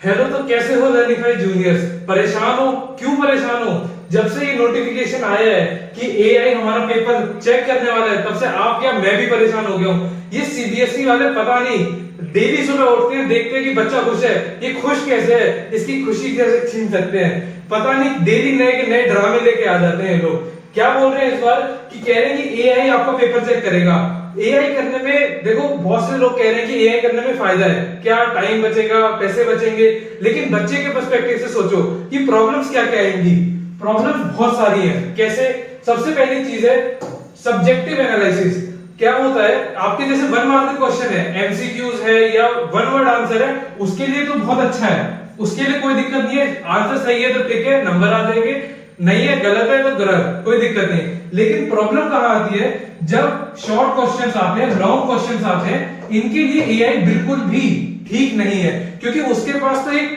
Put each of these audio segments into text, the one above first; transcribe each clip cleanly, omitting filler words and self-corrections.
Hello, तो कैसे हो लर्निफाई जूनियर्स? परेशान हो? क्यों परेशान हो? जब से ये नोटिफिकेशन आया है कि एआई हमारा पेपर चेक करने वाला है, तब से आप क्या मैं भी परेशान हो गया हूँ। ये सीबीएसई वाले पता नहीं डेली सुबह उठते हैं, देखते हैं कि बच्चा खुश है, ये खुश कैसे है, इसकी खुशी कैसे छीन सकते हैं। पता नहीं डेली नए के नए ड्रामे लेके आ जाते हैं लोग। क्या बोल रहे हैं इस बार कि कह रहे हैं कि एआई आपका पेपर चेक करेगा। एआई करने में देखो, बहुत से लोग कह रहे हैं कि एआई करने में फायदा है, क्या टाइम बचेगा, पैसे बचेंगे, लेकिन बच्चे के पर्सपेक्टिव से सोचो कि प्रॉब्लम्स क्या क्या आएंगी। प्रॉब्लम्स बहुत सारी हैं। कैसे? सबसे पहली चीज है सब्जेक्टिव एनालिसिस। क्या होता है, आपके जैसे 1 मार्क का क्वेश्चन है, एमसीक्यूज है या 1 वर्ड आंसर है, उसके लिए तो बहुत अच्छा है, उसके लिए कोई दिक्कत नहीं है। आंसर सही है तो ठीक है, नंबर आ जाएंगे, नहीं है गलत है तो गलत, कोई दिक्कत नहीं। लेकिन प्रॉब्लम कहां आती है, जब शॉर्ट क्वेश्चंस आते हैं, लॉन्ग क्वेश्चंस आते हैं, इनके लिए एआई बिल्कुल भी ठीक नहीं है, क्योंकि उसके पास तो एक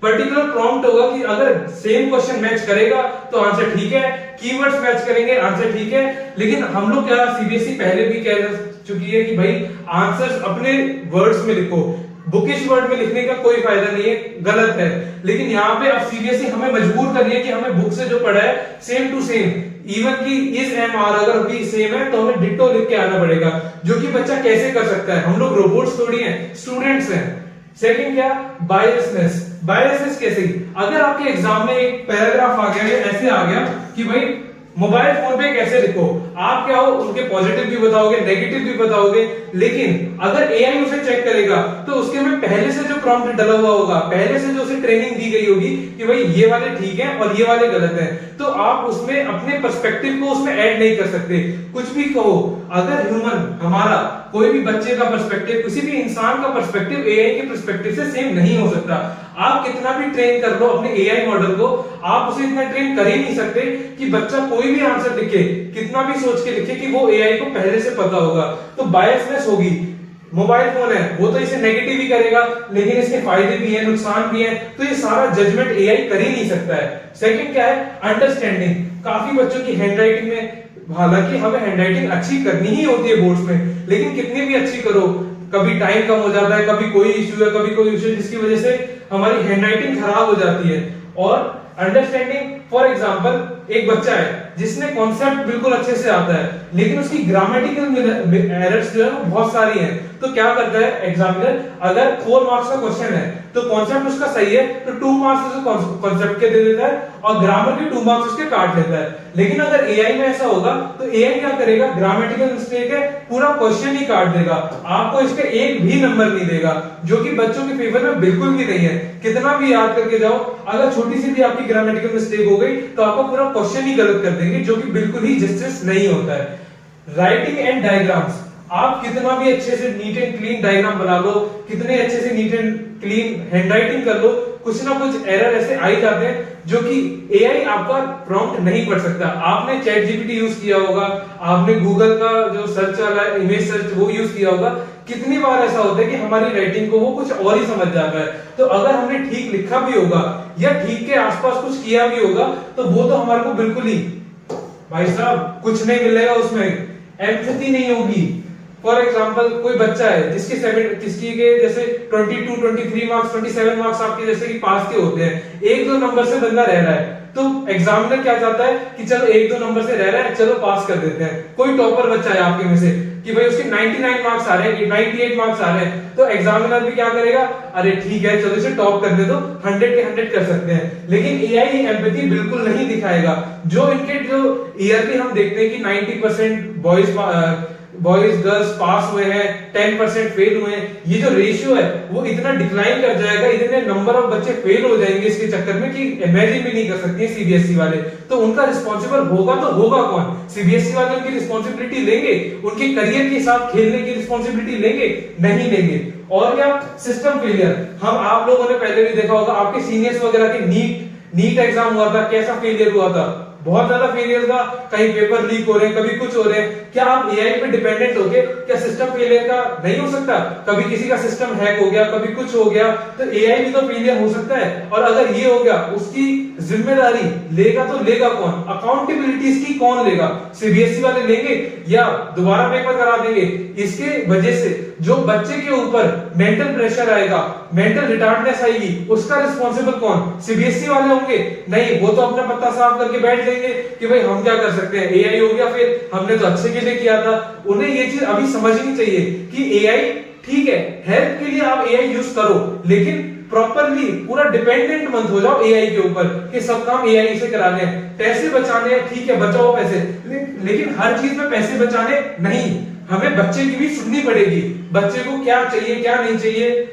पर्टिकुलर प्रॉम्प्ट होगा कि अगर सेम क्वेश्चन मैच करेगा तो आंसर ठीक है, कीवर्ड्स मैच करेंगे आंसर ठीक है। लेकिन हम लोग क्या, सीबीएसई पहले भी कह चुकी है कि भाई आंसर्स अपने वर्ड्स में लिखो, बुकिश वर्ड में लिखने का कोई फायदा नहीं है, गलत है। लेकिन यहाँ पे अब सीबीएसई हमें मजबूर कर रही है कि हमें बुक से जो पढ़ा है सेम टू सेम, इवन की इस एम आर अगर भी सेम है तो हमें डिट्टो लिख के आना पड़ेगा, जो कि बच्चा कैसे कर सकता है। हम लोग रोबोट्स थोड़ी हैं, स्टूडेंट्स हैं। सेकंड क्या, बायसनेस। बायसनेस कैसे? अगर आपके एग्जाम में एक पैराग्राफ आ गया या ऐसे आ गया कि भाई मोबाइल फोन पे कैसे लिखो, आप क्या हो, उनके पॉजिटिव भी बताओगे, नेगेटिव भी बताओगे, लेकिन अगर एआई उसे चेक करेगा तो उसके में पहले से जो प्रॉम्प्ट डला हुआ होगा, पहले से जो उसे ट्रेनिंग दी गई होगी कि भाई ये वाले ठीक हैं और ये वाले गलत हैं, तो आप उसमें अपने पर्सपेक्टिव को उसमें ऐड नहीं कर सकते। कुछ भी कहो, अगर ह्यूमन, हमारा कोई भी बच्चे का पर्सपेक्टिव, किसी भी इंसान का पर्सपेक्टिव एआई के पर्सपेक्टिव से सेम नहीं हो सकता। आप कितना भी ट्रेन कर लो अपने एआई मॉडल को, आप उसे इतना ट्रेन कर ही नहीं सकते कि बच्चा कोई भी आंसर लिखे, कितना भी सोच के लिखे, कि वो एआई को पहले से पता होगा। तो बायसनेस होगी। मोबाइल फोन है, वो तो इसे नेगेटिव ही करेगा, लेकिन इसके फायदे भी हैं, नुकसान भी हैं, तो ये सारा जजमेंट एआई कर ही नहीं सकता है। सेकंड क्या है, अंडरस्टैंडिंग। काफी बच्चों की हैंडराइटिंग में, हालांकि हमें हैंडराइटिंग अच्छी करनी ही होती है बोर्ड्स में, लेकिन कितनी भी अच्छी करो, कभी टाइम कम हो जाता है, कभी कोई इश्यू है, कभी कोई इश्यू, जिसकी वजह से हमारी हैंडराइटिंग खराब हो जाती है। और अंडरस्टैंडिंग, फॉर एग्जांपल एक बच्चा है जिसने कॉन्सेप्ट बिल्कुल अच्छे से आता है, लेकिन उसकी ग्रामेटिकल एरर्स जो है वो बहुत सारी हैं, तो क्या करता है एग्जामिनर, अगर 4 मार्क्स का क्वेश्चन है तो कॉन्सेप्ट उसका सही है तो 2 मार्क्स उसे कॉन्सेप्ट के दे देता है और ग्रामर के 2 मार्क्स उसके काट लेता है। लेकिन अगर एआई में ऐसा होगा तो एआई क्या करेगा, ग्रामेटिकल मिस्टेक है, पूरा क्वेश्चन ही काट देगा, आपको इसके एक भी नंबर नहीं देगा, जो कि बच्चों के फेवर में बिल्कुल भी नहीं है। कितना भी याद करके जाओ, अगर छोटी सी भी आपकी ग्रामेटिकल मिस्टेक हो गई तो आपको पूरा क्वेश्चन ही गलत कर देंगे, जो कि बिल्कुल ही जस्टिस नहीं होता है। राइटिंग एंड डायग्राम्स, आप कितना भी अच्छे से नीट एंड क्लीन डायग्राम बना लो, कितने अच्छे से नीट एंड क्लीन हैंडराइटिंग कर लो, कुछ ना कुछ एरर ऐसे आ ही जाते हैं जो कि एआई आपका प्रॉम्प्ट नहीं पढ़ सकता। आपने चैट जीपीटी यूज किया होगा, आपने गूगल का जो सर्च वाला है इमेज सर्च वो यूज किया होगा, कितनी बार ऐसा होता है कि हमारी राइटिंग को वो कुछ और ही समझ जाता है। तो अगर हमने ठीक लिखा भी होगा या ठीक के आसपास कुछ किया भी होगा तो वो तो हमारे को बिल्कुल ही, भाई साहब, कुछ नहीं मिलेगा उसमें, एम्पैथी नहीं होगी। फॉर एग्जाम्पल कोई बच्चा है किसकी के जैसे 22, 23 मार्क्स, 27 मार्क्स आपके जैसे कि पास के होते हैं, 1-2 नंबर से बंदा रह रहा है, तो एग्जामिनर क्या चाहता है कि चलो 1-2 नंबर से रह रहा है, चलो पास कर देते हैं। कोई टॉपर बच्चा है आपके में से कि भाई उसके 99 मार्क्स आ रहे हैं, 98 मार्क्स आ रहे हैं, तो एग्जामिनर भी क्या करेगा, अरे ठीक है चलो इसे टॉप करने दो, 100 के 100 कर सकते हैं। लेकिन एआई एम्पैथी बिल्कुल नहीं दिखाएगा। जो ईयरली हम देखते हैं कि 90% बॉयज गर्ल्स पास हुए हैं, 10% फेल हुए हैं, ये जो रेशियो है वो इतना डिक्लाइन कर जाएगा, इतने नंबर ऑफ बच्चे फेल हो जाएंगे इसके चक्कर में कि इमेजिन भी नहीं कर सकते सीबीएसई वाले। तो उनका रिस्पॉन्सिबल होगा तो होगा कौन? सीबीएसई वाले उनकी रिस्पॉन्सिबिलिटी लेंगे? उनके करियर के साथ खेलने की रिस्पॉन्सिबिलिटी लेंगे? नहीं लेंगे। और क्या, सिस्टम फेलियर। हम आप लोगों ने पहले भी देखा होगा, आपके सीनियर्स वगैरह के नीट एग्जाम हुआ था, कैसा फेलियर हुआ था, बहुत ज्यादा फेलियर था, कहीं पेपर लीक हो रहे हैं, कभी कुछ हो रहे हैं। क्या आप एआई पे डिपेंडेंट हो गए? क्या सिस्टम फेलियर का नहीं हो सकता? कभी किसी का सिस्टम हैक हो गया, कभी कुछ हो गया, तो एआई भी तो फेलियर हो सकता है। और अगर ये हो गया, उसकी जिम्मेदारी लेगा तो लेगा कौन? अकाउंटेबिलिटी इसकी कौन लेगा? सीबीएसई वाले लेंगे या दोबारा पेपर करा देंगे? इसके वजह से जो बच्चे के ऊपर मेंटल प्रेशर आएगा, मेंटल रिटार्डनेस आएगी, उसका रिस्पॉन्सिबल कौन? सीबीएसई वाले होंगे? नहीं, वो तो अपना पत्ता साफ करके बैठ जाएंगे कि भाई हम क्या कर सकते हैं, एआई हो गया, फिर हमने तो अच्छे के लिए किया था। उन्हें ये चीज अभी समझनी चाहिए कि एआई ठीक है, हेल्प के लिए आप एआई यूज करो, लेकिन प्रॉपरली पूरा डिपेंडेंट मत हो जाओ एआई के ऊपर कि सब काम एआई से कराने हैं। पैसे बचाने हैं, ठीक है बचाओ पैसे, लेकिन हर चीज में पैसे बचाने नहीं, हमें बच्चे की भी सुननी पड़ेगी, बच्चे को क्या चाहिए क्या नहीं चाहिए।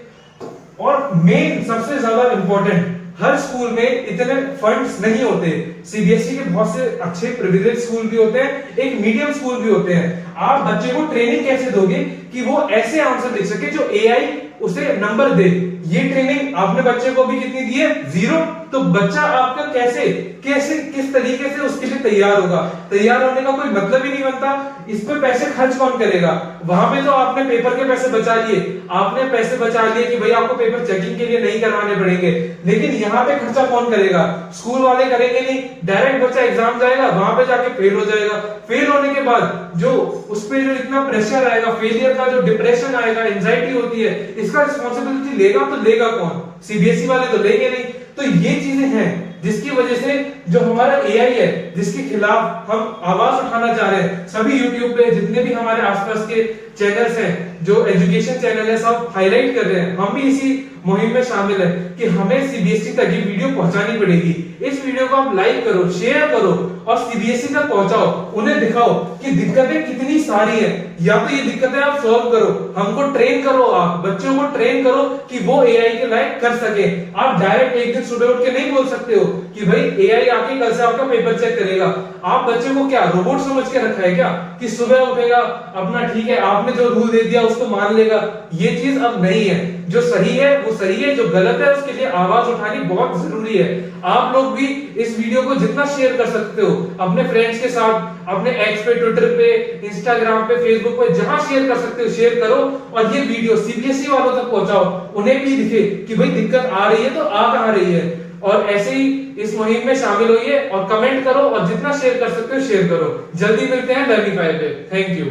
और मेन सबसे ज्यादा इंपॉर्टेंट, हर स्कूल में इतने फंड्स नहीं होते। सीबीएसई के बहुत से अच्छे प्रिविलेज स्कूल भी होते हैं, एक मीडियम स्कूल भी होते हैं। आप बच्चे को ट्रेनिंग कैसे दोगे कि वो ऐसे आंसर लिख सके जो एआई उसे नंबर दे? ये ट्रेनिंग आपने बच्चे को भी कितनी दी है? 0। तो बच्चा आपका कैसे कैसे किस तरीके से उसके लिए तैयार होगा? तैयार होने का कोई मतलब ही नहीं बनता। इस पे पैसे खर्च कौन करेगा? वहां पे तो आपने पेपर के पैसे बचा लिए, आपने पैसे बचा लिए कि भाई आपको पेपर चेकिंग के लिए नहीं करवाने पड़ेंगे, लेकिन यहाँ पे खर्चा कौन करेगा? स्कूल वाले करेंगे नहीं, डायरेक्ट बच्चा एग्जाम जाएगा, वहां पे जाके फेल हो जाएगा। फेल होने के बाद जो उस पे जो इतना प्रेशर आएगा, फेलियर का जो डिप्रेशन आएगा, एंजाइटी होती है, इसका रिस्पॉन्सिबिलिटी लेगा तो लेगा कौन? सीबीएसई वाले तो लेंगे नहीं। तो ये चीजें हैं जिसकी वजह से जो हमारा एआई है, जिसके खिलाफ हम आवाज उठाना चाह रहे हैं, सभी यूट्यूब पे जितने भी हमारे आसपास के चैनल्स हैं, जो एजुकेशन चैनल है, सब हाईलाइट कर रहे हैं। हम भी इसी मुहिम में शामिल है कि हमें सीबीएसई तक ये वीडियो पहुंचानी पड़ेगी। इस वीडियो को आप लाइक करो, शेयर करो और सीबीएसई तक पहुंचाओ, उन्हें दिखाओ कि दिक्कतें कितनी सारी हैं। या तो ये दिक्कतें आप सॉल्व करो, हमको ट्रेन करो, आप बच्चों को ट्रेन करो कि वो एआई के लायक कर सके। आप डायरेक्ट एक दिन सुबह उठ के नहीं बोल सकते हो कि भाई एआई आके कल से आपका पेपर चेक करेगा। आप बच्चे को क्या रोबोट समझ के रखा है क्या कि सुबह उठेगा अपना, ठीक है आपने जो रूल दे दिया उसको मान लेगा? ये चीज अब नहीं है। जो सही है वो सही है, जो गलत है उसके लिए आवाज उठानी बहुत जरूरी है। आप लोग भी इस वीडियो को जितना शेयर कर सकते हो अपने फ्रेंड्स के साथ, अपने एक्स पे, ट्विटर पे, इंस्टाग्राम पे, फेसबुक पे, जहां शेयर कर सकते हो शेयर करो और ये वीडियो सीबीएसई वालों तक पहुंचाओ। उन्हें भी दिखे कि भाई दिक्कत आ रही है तो आ कहां रही है। और ऐसे ही इस मुहिम में शामिल होइए और कमेंट करो और जितना शेयर कर सकते हो शेयर करो। जल्दी मिलते हैं लर्निंग फाइल पे। Thank you.